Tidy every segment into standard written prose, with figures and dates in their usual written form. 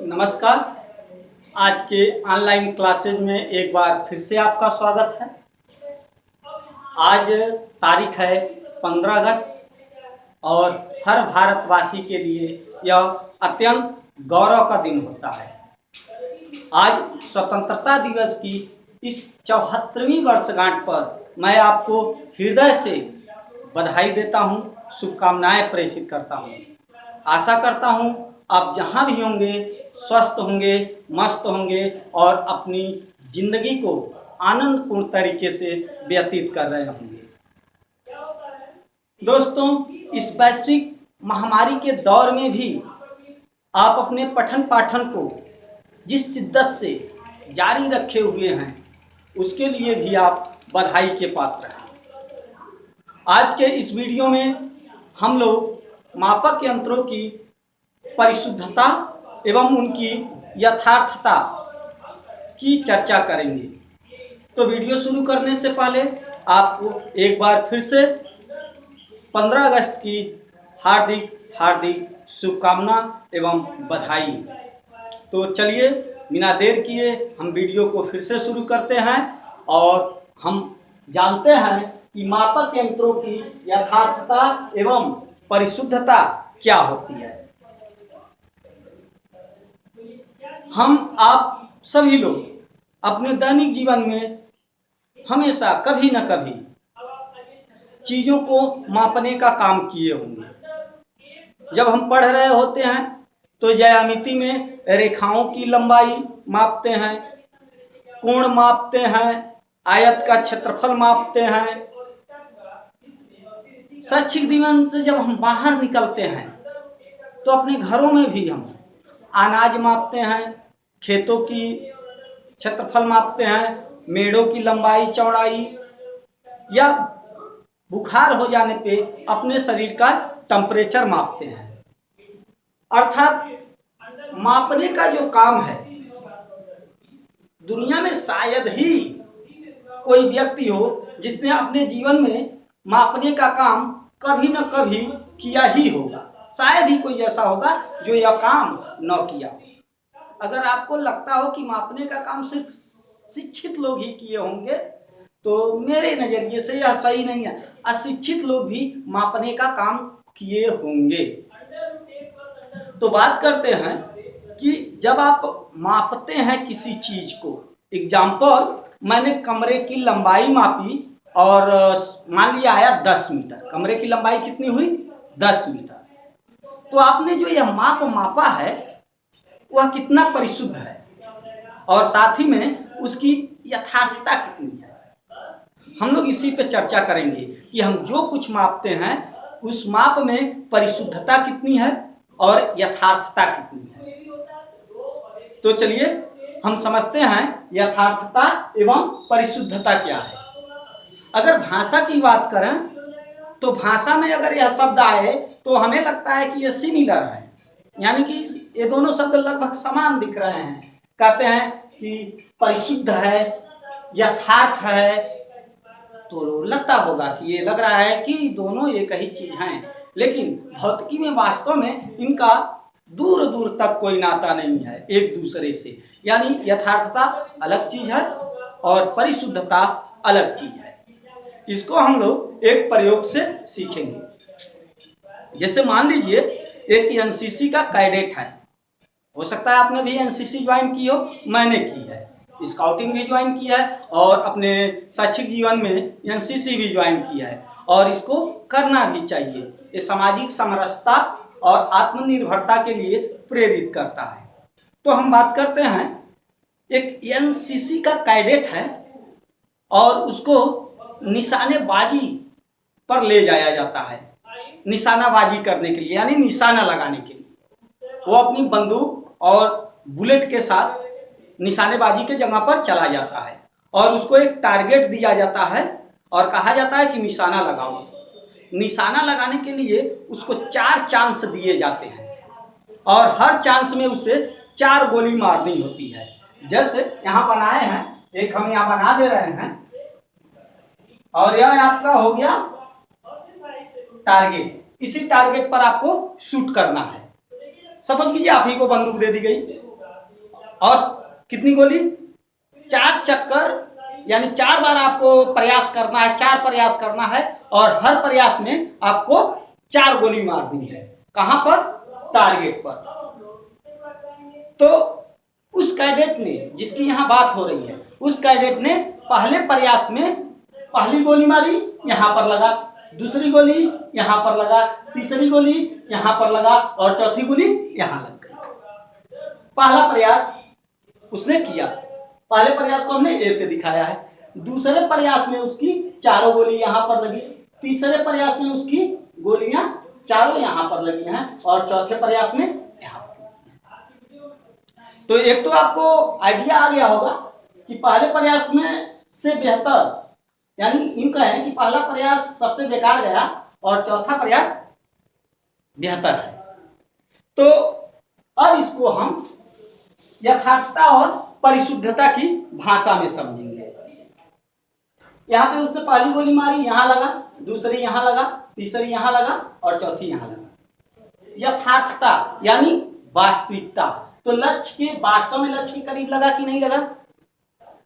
नमस्कार। आज के ऑनलाइन क्लासेज में एक बार फिर से आपका स्वागत है। आज तारीख है 15 अगस्त और हर भारतवासी के लिए यह अत्यंत गौरव का दिन होता है। आज स्वतंत्रता दिवस की इस 74वीं वर्षगांठ पर मैं आपको हृदय से बधाई देता हूं, शुभकामनाएं प्रेषित करता हूं। आशा करता हूं आप जहां भी होंगे स्वस्थ होंगे, मस्त होंगे और अपनी जिंदगी को आनंदपूर्ण तरीके से व्यतीत कर रहे होंगे। दोस्तों, इस वैश्विक महामारी के दौर में भी आप अपने पठन पाठन को जिस शिद्दत से जारी रखे हुए हैं उसके लिए भी आप बधाई के पात्र हैं। आज के इस वीडियो में हम लोग मापक यंत्रों की परिशुद्धता एवं उनकी यथार्थता की चर्चा करेंगे। तो वीडियो शुरू करने से पहले आपको एक बार फिर से 15 अगस्त की हार्दिक हार्दिक शुभकामना एवं बधाई। तो चलिए बिना देर किए हम वीडियो को फिर से शुरू करते हैं और हम जानते हैं कि मापक यंत्रों की यथार्थता एवं परिशुद्धता क्या होती है। हम आप सभी लोग अपने दैनिक जीवन में हमेशा कभी न कभी चीज़ों को मापने का काम किए होंगे। जब हम पढ़ रहे होते हैं तो ज्यामिति में रेखाओं की लंबाई मापते हैं, कोण मापते हैं, आयत का क्षेत्रफल मापते हैं। शैक्षिक जीवन से जब हम बाहर निकलते हैं तो अपने घरों में भी हम अनाज मापते हैं, खेतों की क्षेत्रफल मापते हैं, मेड़ों की लंबाई चौड़ाई, या बुखार हो जाने पे अपने शरीर का टेम्परेचर मापते हैं। अर्थात मापने का जो काम है, दुनिया में शायद ही कोई व्यक्ति हो जिसने अपने जीवन में मापने का काम कभी न कभी किया ही होगा। शायद ही कोई ऐसा होगा जो यह काम न किया हो। अगर आपको लगता हो कि मापने का काम सिर्फ शिक्षित लोग ही किए होंगे तो मेरे नज़रिए से यह सही नहीं है। अशिक्षित लोग भी मापने का काम किए होंगे। तो बात करते हैं कि जब आप मापते हैं किसी चीज को, एग्जाम्पल मैंने कमरे की लंबाई मापी और मान लिया आया 10 मीटर। कमरे की लंबाई कितनी हुई? 10 मीटर। तो आपने जो यह मापा है वह कितना परिशुद्ध है और साथ ही में उसकी यथार्थता कितनी है। हम लोग इसी पे चर्चा करेंगे कि हम जो कुछ मापते हैं उस माप में परिशुद्धता कितनी है और यथार्थता कितनी है। तो चलिए हम समझते हैं यथार्थता एवं परिशुद्धता क्या है। अगर भाषा की बात करें तो भाषा में अगर यह शब्द आए तो हमें लगता है कि ये सिमिलर है, यानी कि ये दोनों शब्द लगभग समान दिख रहे हैं। कहते हैं कि परिशुद्ध है, यथार्थ है, तो लगता होगा कि ये लग रहा है कि दोनों एक ही चीज हैं। लेकिन भौतिकी में वास्तव में इनका दूर दूर तक कोई नाता नहीं है एक दूसरे से। यानी यथार्थता अलग चीज है और परिशुद्धता अलग चीज है। इसको हम लोग एक प्रयोग से सीखेंगे। जैसे मान लीजिए एक एनसीसी का कैडेट है। हो सकता है आपने भी एनसीसी ज्वाइन की हो, मैंने की है, स्काउटिंग भी ज्वाइन किया है और अपने शैक्षिक जीवन में एनसीसी भी ज्वाइन किया है और इसको करना भी चाहिए। ये सामाजिक समरसता और आत्मनिर्भरता के लिए प्रेरित करता है। तो हम बात करते हैं एक एनसीसी का कैडेट है और उसको निशानेबाजी पर ले जाया जाता है, निशानाबाजी करने के लिए, यानी निशाना लगाने के लिए। वो अपनी बंदूक और बुलेट के साथ निशानेबाजी के जगह पर चला जाता है और उसको एक टारगेट दिया जाता है और कहा जाता है कि निशाना लगाओ। निशाना लगाने के लिए उसको 4 चांस दिए जाते हैं और हर चांस में उसे 4 गोली मारनी होती है। जैसे यहाँ बनाए हैं, एक हम यहाँ बना दे रहे हैं और यह आपका हो गया टारगेट। इसी टारगेट पर आपको शूट करना है। सपोज कीजिए आप ही को बंदूक दे दी गई और कितनी गोली, 4 चक्कर, यानी 4 बार आपको प्रयास करना है, 4 प्रयास करना है और हर प्रयास में आपको 4 गोली मारनी है। कहां पर, टारगेट पर। तो उस कैडेट ने, जिसकी यहां बात हो रही है, उस कैडेट ने पहले प्रयास में पहली गोली मारी, यहां पर लगा, दूसरी गोली यहां पर लगा, तीसरी गोली यहां पर लगा और चौथी गोली यहां लग गई। पहला प्रयास उसने किया, पहले प्रयास को हमने ए से दिखाया है, दूसरे प्रयास में उसकी चारों गोली यहां पर लगी, तीसरे प्रयास में उसकी गोलियां चारों यहां पर लगी हैं और चौथे प्रयास में यहां पर लगी हैं। तो एक तो आपको आइडिया आ गया होगा कि पहले प्रयास में से बेहतर, यानी यूं कहें कि पहला प्रयास सबसे बेकार गया और चौथा प्रयास बेहतर है। तो अब इसको हम यथार्थता और परिशुद्धता की भाषा में समझेंगे। यहां पे उसने पहली गोली मारी, यहां लगा, दूसरी यहां लगा, तीसरी यहां लगा और चौथी यहां लगा। यथार्थता यानी वास्तविकता। तो लक्ष्य के, वास्तव में लक्ष्य के करीब लगा कि नहीं लगा?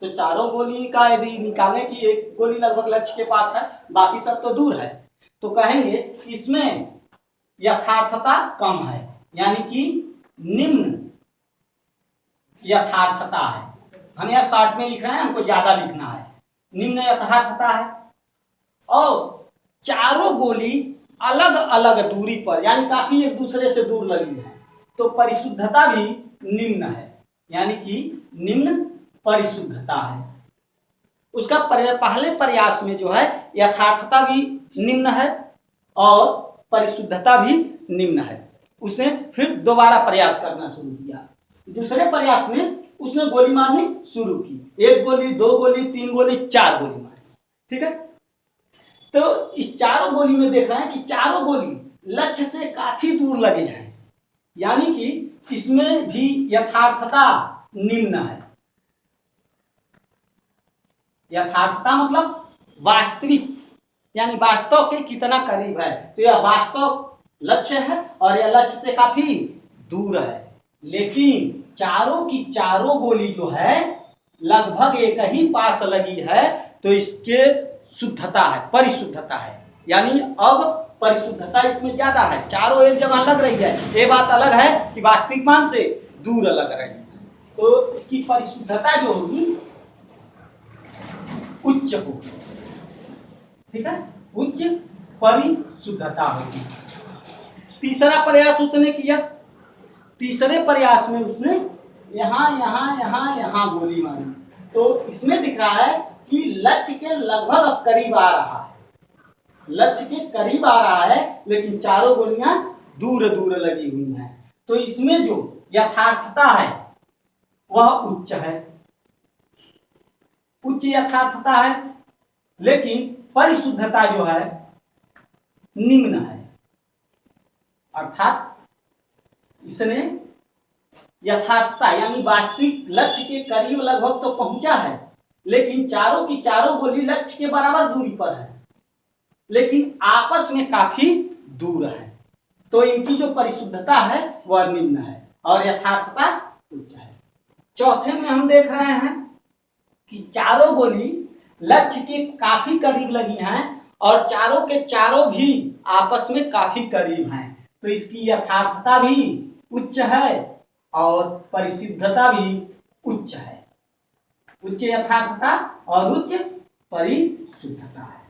तो चारों गोली का यदि निकालें कि एक गोली लगभग लक्ष्य के पास है, बाकी सब तो दूर है, तो कहेंगे इसमें यथार्थता कम है, यानी कि निम्न यथार्थता है। हम यह शॉर्ट में लिख रहे हैं, हमको ज्यादा लिखना है। निम्न यथार्थता है और चारों गोली अलग अलग दूरी पर, यानी काफी एक दूसरे से दूर लगी है, तो परिशुद्धता भी निम्न है, यानी कि निम्न परिशुद्धता है। उसका पहले प्रयास में जो है यथार्थता भी निम्न है और परिशुद्धता भी निम्न है। उसने फिर दोबारा प्रयास करना शुरू किया, दूसरे प्रयास में उसने गोली मारनी शुरू की, 1 गोली, 2 गोली, 3 गोली, 4 गोली मारी। ठीक है, तो इस चारों गोली में देख रहे हैं कि चारों गोली लक्ष्य से काफी दूर लगे हैं, यानी कि इसमें भी यथार्थता निम्न है। यथार्थता मतलब वास्तविक, यानी वास्तव के कितना करीब है, तो यह वास्तव लक्ष्य है और यह लक्ष्य से काफी दूर है। लेकिन चारों की चारों गोली जो है लगभग एक ही पास लगी है, तो इसके शुद्धता है, परिशुद्धता है, यानी अब परिशुद्धता इसमें ज्यादा है। चारों एक जगह लग रही है, ये बात अलग है कि वास्तविक मान से दूर लग रही है, तो इसकी परिशुद्धता जो होगी उच्च होगी। ठीक है, उच्च परिशुद्धता होगी। तीसरा प्रयास उसने किया, तीसरे प्रयास में उसने यहां यहां यहां यहां गोली मारी, तो इसमें दिख रहा है कि लक्ष्य के लगभग अब करीब आ रहा है, लक्ष्य के करीब आ रहा है, लेकिन चारों गोलियां दूर दूर लगी हुई हैं। तो इसमें जो यथार्थता है वह उच्च है, उच्च यथार्थता है, लेकिन परिशुद्धता जो है निम्न है। अर्थात इसने यथार्थता यानी वास्तविक लक्ष्य के करीब लगभग तो पहुंचा है, लेकिन चारों की चारों गोली लक्ष्य के बराबर दूरी पर है, लेकिन आपस में काफी दूर है। तो इनकी जो परिशुद्धता है वह निम्न है और यथार्थता उच्च है। चौथे में हम देख रहे हैं कि चारों गोली लक्ष्य के काफी करीब लगी हैं और चारों के चारों भी आपस में काफी करीब हैं, तो इसकी यथार्थता भी उच्च है और परिशुद्धता भी उच्च है। उच्च यथार्थता और उच्च परिशुद्धता है।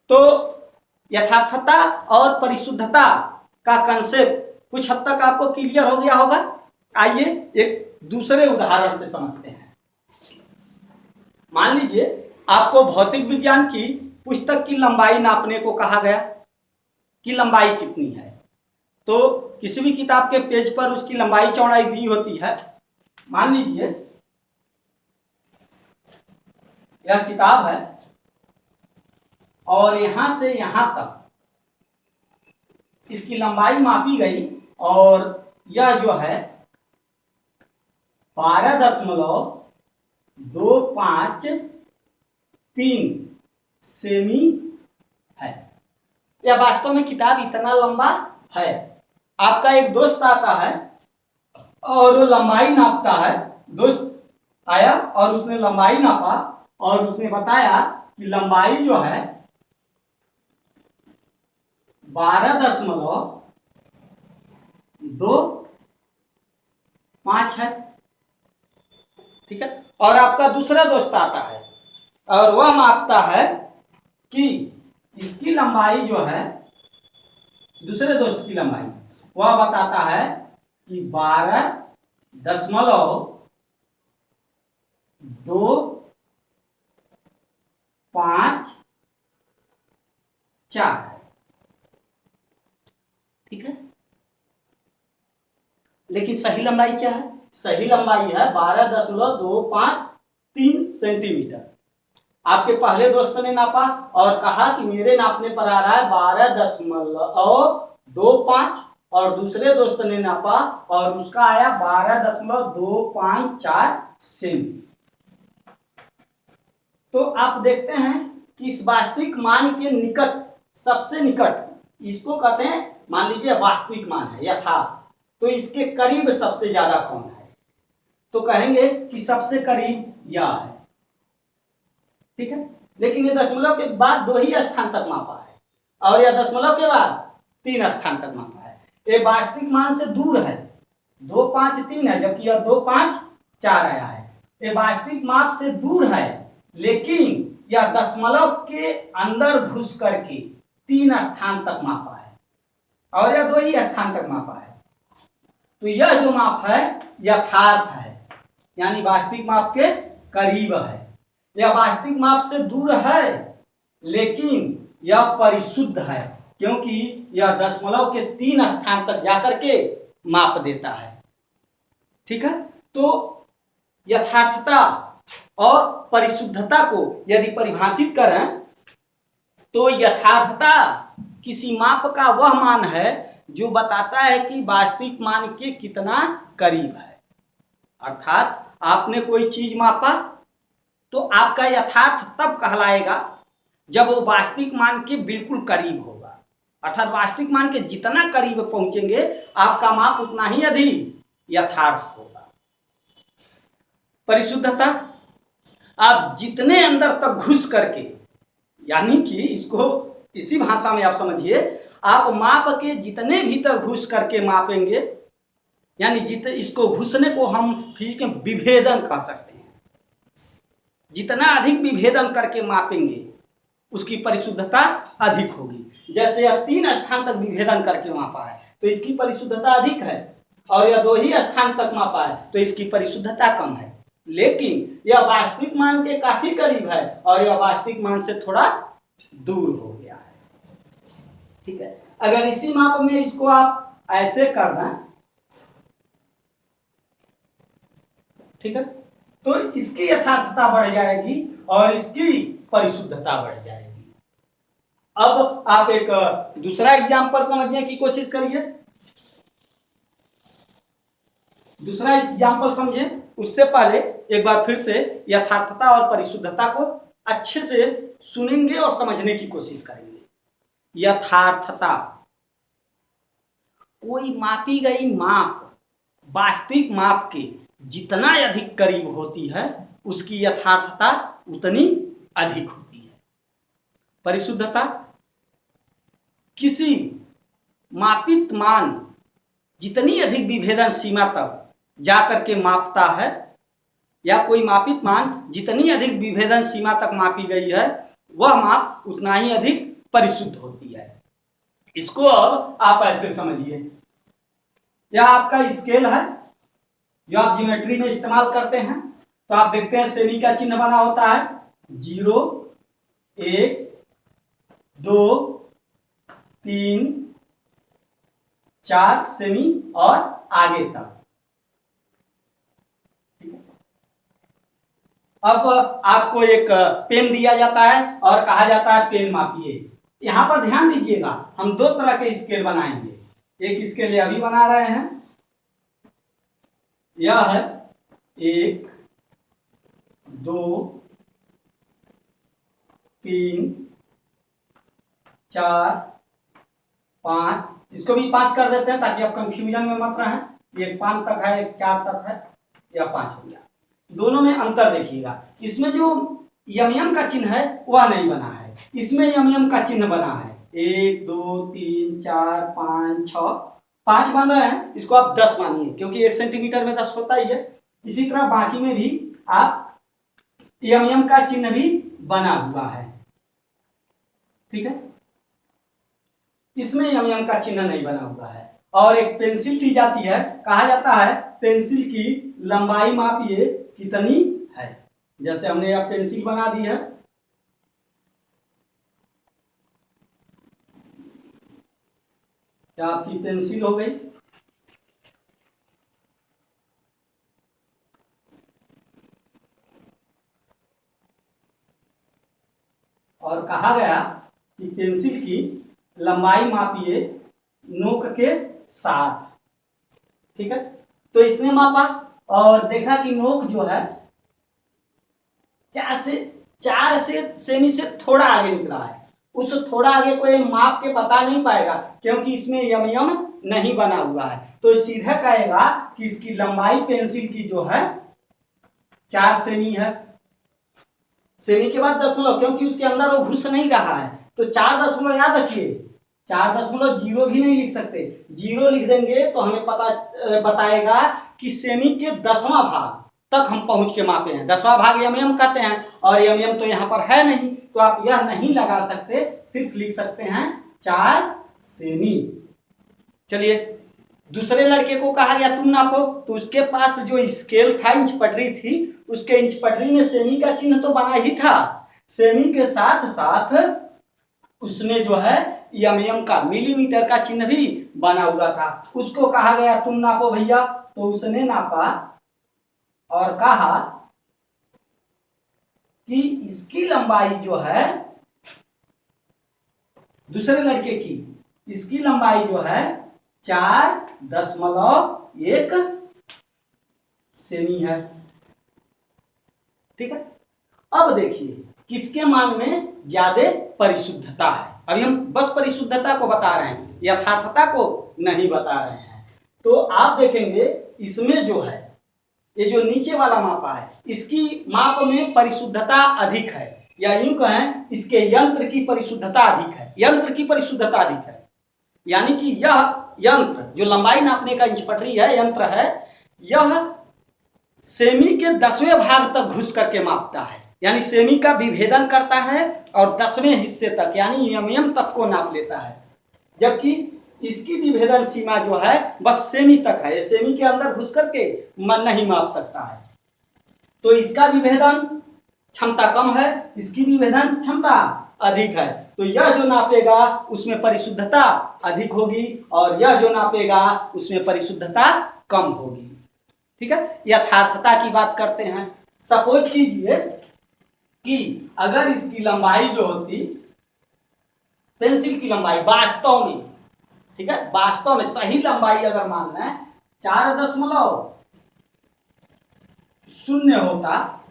तो यथार्थता और परिशुद्धता का कंसेप्ट कुछ हद तक आपको क्लियर हो गया होगा। आइए एक दूसरे उदाहरण से समझते हैं। मान लीजिए आपको भौतिक विज्ञान की पुस्तक की लंबाई नापने को कहा गया कि लंबाई कितनी है, तो किसी भी किताब के पेज पर उसकी लंबाई चौड़ाई दी होती है। मान लीजिए यह किताब है और यहां से यहां तक इसकी लंबाई मापी गई और यह जो है 12.253 सेमी है। यह वास्तव में किताब इतना लंबा है। आपका एक दोस्त आता है और वो लंबाई नापता है। दोस्त आया और उसने लंबाई नापा और उसने बताया कि लंबाई जो है 12.25 है। ठीक है। और आपका दूसरा दोस्त आता है और वह मापता है कि इसकी लंबाई जो है, दूसरे दोस्त की लंबाई वह बताता है कि 12.254 है। ठीक है। लेकिन सही लंबाई क्या है? सही लंबाई है 12.253 सेंटीमीटर। आपके पहले दोस्त ने नापा और कहा कि मेरे नापने पर आ रहा है 12.25, और दूसरे दोस्त ने नापा और उसका आया 12.254 सेंटी। तो आप देखते हैं कि इस वास्तविक मान के निकट, सबसे निकट, इसको कहते हैं, मान लीजिए वास्तविक मान है यथार्थ, तो इसके करीब सबसे ज्यादा कौन है? तो कहेंगे कि सबसे करीब यह है। ठीक है। लेकिन ये दशमलव के बाद 2 ही स्थान तक मापा है और यह दशमलव के बाद 3 स्थान तक मापा है। ये वास्तविक मान से दूर है, 253 है, जबकि यह 254 आया है। ये वास्तविक माप से दूर है, लेकिन यह दशमलव के अंदर घुस करके 3 स्थान तक मापा है और यह 2 ही स्थान तक मापा है। तो यह जो माप है यथार्थ है, यानी वास्तविक माप के करीब है। यह वास्तविक माप से दूर है, लेकिन यह परिशुद्ध है, क्योंकि यह दशमलव के 3 स्थान तक जाकर के माप देता है। ठीक है। तो यथार्थता और परिशुद्धता को यदि परिभाषित करें तो यथार्थता किसी माप का वह मान है जो बताता है कि वास्तविक मान के कितना करीब है। अर्थात आपने कोई चीज मापा तो आपका यथार्थ तब कहलाएगा जब वो वास्तविक मान के बिल्कुल करीब होगा। अर्थात वास्तविक मान के जितना करीब पहुंचेंगे आपका माप उतना ही अधिक यथार्थ होगा। परिशुद्धता, आप जितने अंदर तक घुस करके, यानी कि इसको इसी भाषा में आप समझिए, आप माप के जितने भीतर घुस करके मापेंगे, यानी इसको घुसने को हम फिजिक्स में विभेदन कह सकते हैं। जितना अधिक विभेदन करके मापेंगे उसकी परिशुद्धता अधिक होगी। जैसे यह 3 स्थान तक विभेदन करके मापा है तो इसकी परिशुद्धता अधिक है, और यह 2 ही स्थान तक मापा है तो इसकी परिशुद्धता कम है। लेकिन यह वास्तविक मान के काफी करीब है और यह वास्तविक मान से थोड़ा दूर हो गया है। ठीक है। अगर इसी माप में इसको आप ऐसे कर दें, ठीक है, तो इसकी यथार्थता बढ़ जाएगी और इसकी परिशुद्धता बढ़ जाएगी। अब आप एक दूसरा एग्जाम्पल समझने की कोशिश करिए। दूसरा एग्जाम्पल समझे उससे पहले एक बार फिर से यथार्थता और परिशुद्धता को अच्छे से सुनेंगे और समझने की कोशिश करेंगे। यथार्थता, कोई मापी गई माप वास्तविक माप के जितना अधिक करीब होती है उसकी यथार्थता उतनी अधिक होती है। परिशुद्धता, किसी मापित मान जितनी अधिक विभेदन सीमा तक जाकर के मापता है, या कोई मापित मान जितनी अधिक विभेदन सीमा तक मापी गई है वह माप उतना ही अधिक परिशुद्ध होती है। इसको अब आप ऐसे समझिए, यह आपका स्केल है जो आप ज्योमेट्री में इस्तेमाल करते हैं। तो आप देखते हैं सेमी का चिन्ह बना होता है, 0, 1, 2, 3, 4 सेमी और आगे तक। अब आपको एक पेन दिया जाता है और कहा जाता है पेन मापिए। यहां पर ध्यान दीजिएगा, हम 2 तरह के स्केल बनाएंगे। एक स्केल ये अभी बना रहे हैं, यह है 1, 2, 3, 4, 5, इसको भी 5 कर देते हैं ताकि आप कंफ्यूजन में मत रहें। एक 5 तक है, एक 4 तक है, या 5 हो गया। दोनों में अंतर देखिएगा, इसमें जो यम यम का चिन्ह है वह नहीं बना है, इसमें यम यम का चिन्ह बना है। 1 2 3 4 5 6, 5 बन रहे हैं, इसको आप 10 मानिए क्योंकि 1 सेंटीमीटर में 10 होता ही है। इसी तरह बाकी में भी आप यम यम का चिन्ह भी बना हुआ है, ठीक है। इसमें यम यम का चिन्ह नहीं बना हुआ है। और एक पेंसिल ली जाती है, कहा जाता है पेंसिल की लंबाई मापिए कितनी है। जैसे हमने यह पेंसिल बना दी है, क्या आपकी पेंसिल हो गई। और कहा गया कि पेंसिल की लंबाई मापिए नोक के साथ, ठीक है। तो इसने मापा और देखा कि नोक जो है 4 सेमी से थोड़ा आगे निकला है। उस थोड़ा आगे को माप के बता नहीं पाएगा क्योंकि इसमें यम यम नहीं बना हुआ है। तो सीधा कहेगा कि इसकी लंबाई पेंसिल की जो है 4 सेमी है। सेमी के बाद दशमलव, क्योंकि उसके अंदर वो घुस नहीं रहा है, तो 4 दशमलव याद रखिए, 4.0 भी नहीं लिख सकते, 0 लिख देंगे तो हमें पता बताएगा कि सेमी के 10वां भाग तक हम पहुंच के मापे हैं। 10वां भाग यम यम कहते हैं और यम यम तो यहाँ पर है नहीं, तो आप यह नहीं लगा सकते, सिर्फ लिख सकते हैं 4 सेमी। चलिए, दूसरे लड़के को कहा गया तुम नापो, तो उसके पास जो स्केल था, इंच पटरी थी, उसके इंच पटरी में सेमी का चिन्ह तो बना ही था, सेमी के साथ साथ उसमें जो है यम यम का मिलीमीटर का चिन्ह भी बना हुआ था। उसको कहा गया तुम नापो भैया, तो उसने नापा और कहा कि इसकी लंबाई जो है, दूसरे लड़के की, इसकी लंबाई जो है 4.1 सेमी है, ठीक है। अब देखिए किसके मान में ज्यादा परिशुद्धता है। अभी हम बस परिशुद्धता को बता रहे हैं, यथार्थता को नहीं बता रहे हैं। तो आप देखेंगे इसमें जो है ये जो नीचे वाला मापा है, इसकी माप में परिशुद्धता अधिक है, या यूं कहें इसके यंत्र की परिशुद्धता अधिक है, यंत्र की परिशुद्धता अधिक है। यानी कि यह यंत्र जो लंबाई नापने का इंच पटरी है, यंत्र है, यह सेमी के 10वें भाग तक घुस करके मापता है, यानी सेमी का विभेदन करता है और 10वें हिस्से तक यानी यम यम तक को नाप लेता है। जबकि इसकी विभेदन सीमा जो है बस सेमी तक है, सेमी के अंदर घुस करके मन नहीं माप सकता है। तो इसका विभेदन क्षमता कम है, इसकी विभेदन क्षमता अधिक है। तो यह जो नापेगा उसमें परिशुद्धता अधिक होगी और यह जो नापेगा उसमें परिशुद्धता कम होगी, ठीक है। यथार्थता की बात करते हैं। सपोज कीजिए कि अगर इसकी लंबाई जो होती, पेंसिल की लंबाई वास्तव में, ठीक है, वास्तव में सही लंबाई अगर मान लें 4.0 होता,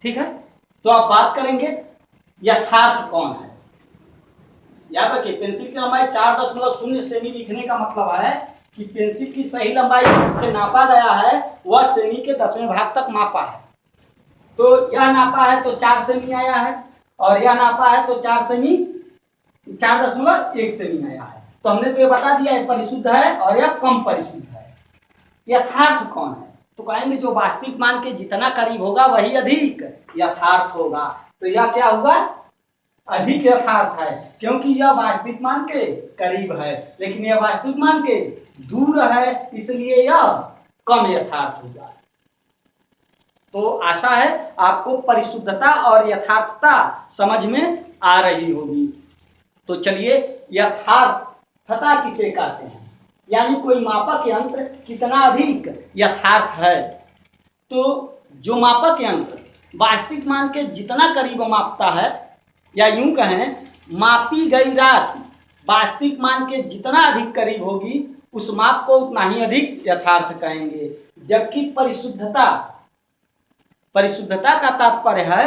ठीक है, तो आप बात करेंगे यथार्थ कौन है। याद रखिए पेंसिल की लंबाई 4.0 सेमी लिखने का मतलब है कि पेंसिल की सही लंबाई जिससे नापा गया है वह सेमी के 10वें भाग तक मापा है। तो यह नापा है तो 4 सेमी आया है और यह नापा है तो 4 सेमी 4.1 सेमी आया है। तो हमने तो ये बता दिया है परिशुद्ध है और यह कम परिशुद्ध है। यथार्थ कौन है, तो कहेंगे जो वास्तविक मान के जितना करीब होगा वही अधिक यथार्थ होगा। तो यह क्या हुआ, अधिक यथार्थ है, क्योंकि यह वास्तविक मान के करीब है, लेकिन यह वास्तविक मान के दूर है, इसलिए यह कम यथार्थ होगा। तो आशा है आपको परिशुद्धता और यथार्थता समझ में आ रही होगी। तो चलिए, यथार्थता किसे कहते हैं, यानी कोई मापक यंत्र कितना अधिक यथार्थ है। तो जो मापक यंत्र वास्तविक मान के जितना करीब मापता है, या यूं कहें मापी गई राशि वास्तविक मान के जितना अधिक करीब होगी उस माप को उतना ही अधिक यथार्थ कहेंगे। जबकि परिशुद्धता का तात्पर्य है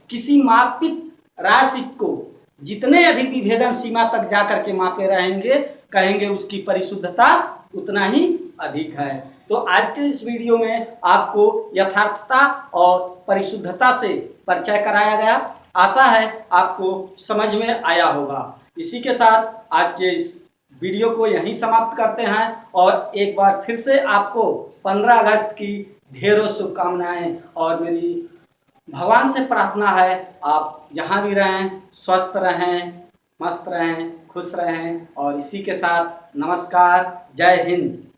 किसी मापित राशि को जितने अधिक विभेदन सीमा तक जाकर के मापे रहेंगे, कहेंगे उसकी परिशुद्धता उतना ही अधिक है। तो आज के इस वीडियो में आपको यथार्थता और परिशुद्धता से परिचय कराया गया। आशा है आपको समझ में आया होगा। इसी के साथ आज के इस वीडियो को यहीं समाप्त करते हैं और एक बार फिर से आपको 15 अगस्त की ढेरों शुभकामनाएं और मेरी भगवान से प्रार्थना है आप जहां भी रहें स्वस्थ रहें, मस्त रहें, खुश रहें। और इसी के साथ नमस्कार, जय हिंद।